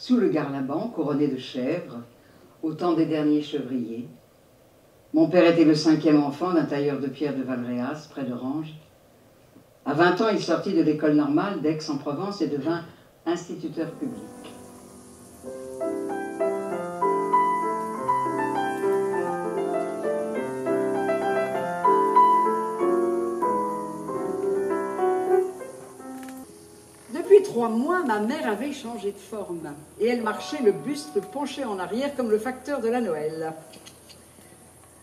sous le garlaban couronné de chèvres, au temps des derniers chevriers. Mon père était le 5e enfant d'un tailleur de pierre de Valréas, près de Ranges. À 20 ans, il sortit de l'école normale d'Aix-en-Provence et devint instituteur public. Depuis 3 mois, ma mère avait changé de forme et elle marchait le buste penché en arrière comme le facteur de la Noël.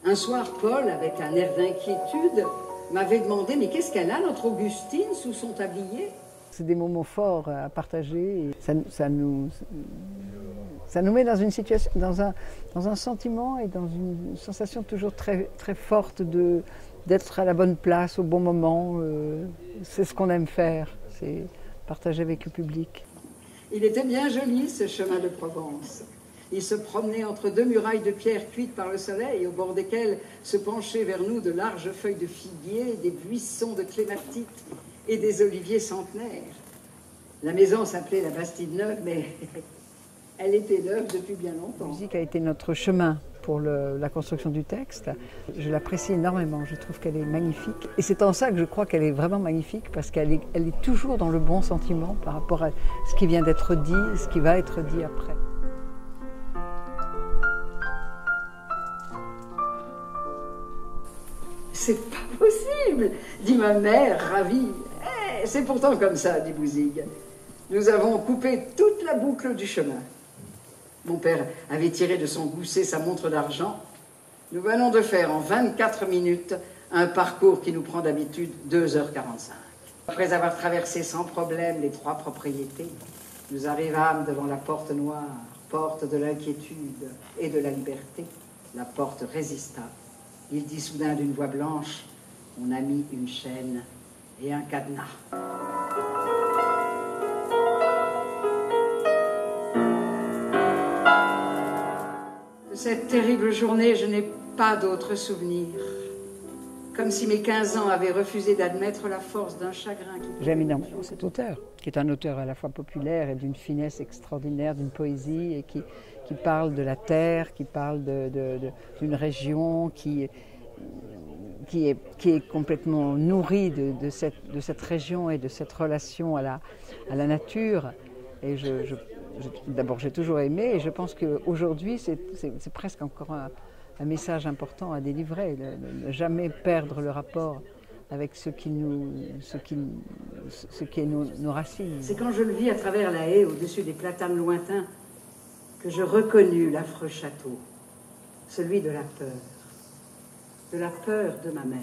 Un soir, Paul, avec un air d'inquiétude, m'avait demandé « Mais qu'est-ce qu'elle a, notre Augustine, sous son tablier ?» C'est des moments forts à partager. Ça nous met dans une situation, dans un sentiment et dans une sensation toujours très, très forte d'être à la bonne place, au bon moment. C'est ce qu'on aime faire, c'est partager avec le public. Il était bien joli, ce chemin de Provence. Il se promenait entre 2 murailles de pierre cuites par le soleil, au bord desquelles se penchaient vers nous de larges feuilles de figuier, des buissons de clématites et des oliviers centenaires. La maison s'appelait la Bastide-Neuve, mais elle était neuve depuis bien longtemps. La musique a été notre chemin pour la construction du texte. Je l'apprécie énormément, je trouve qu'elle est magnifique. Et c'est en ça que je crois qu'elle est vraiment magnifique, parce qu'elle est toujours dans le bon sentiment par rapport à ce qui vient d'être dit et ce qui va être dit après. C'est pas possible, dit ma mère, ravie. C'est pourtant comme ça, dit Bouzigues. Nous avons coupé toute la boucle du chemin. Mon père avait tiré de son gousset sa montre d'argent. Nous venons de faire en 24 minutes un parcours qui nous prend d'habitude 2h45. Après avoir traversé sans problème les 3 propriétés, nous arrivâmes devant la porte noire, porte de l'inquiétude et de la liberté. La porte résista. Il dit soudain d'une voix blanche, on a mis une chaîne et un cadenas. De cette terrible journée, je n'ai pas d'autre souvenir. Comme si mes 15 ans avaient refusé d'admettre la force d'un chagrin qui... J'aime énormément cet auteur, qui est un auteur à la fois populaire et d'une finesse extraordinaire, d'une poésie, et qui parle de la terre, qui parle d'une région qui est complètement nourrie de cette région et de cette relation à la nature. Et d'abord, j'ai toujours aimé, et je pense qu'aujourd'hui, c'est presque encore un message important à délivrer, ne jamais perdre le rapport avec ce qui est nos racines. C'est quand je le vis à travers la haie, au-dessus des platanes lointains, que je reconnus l'affreux château, celui de la peur de ma mère.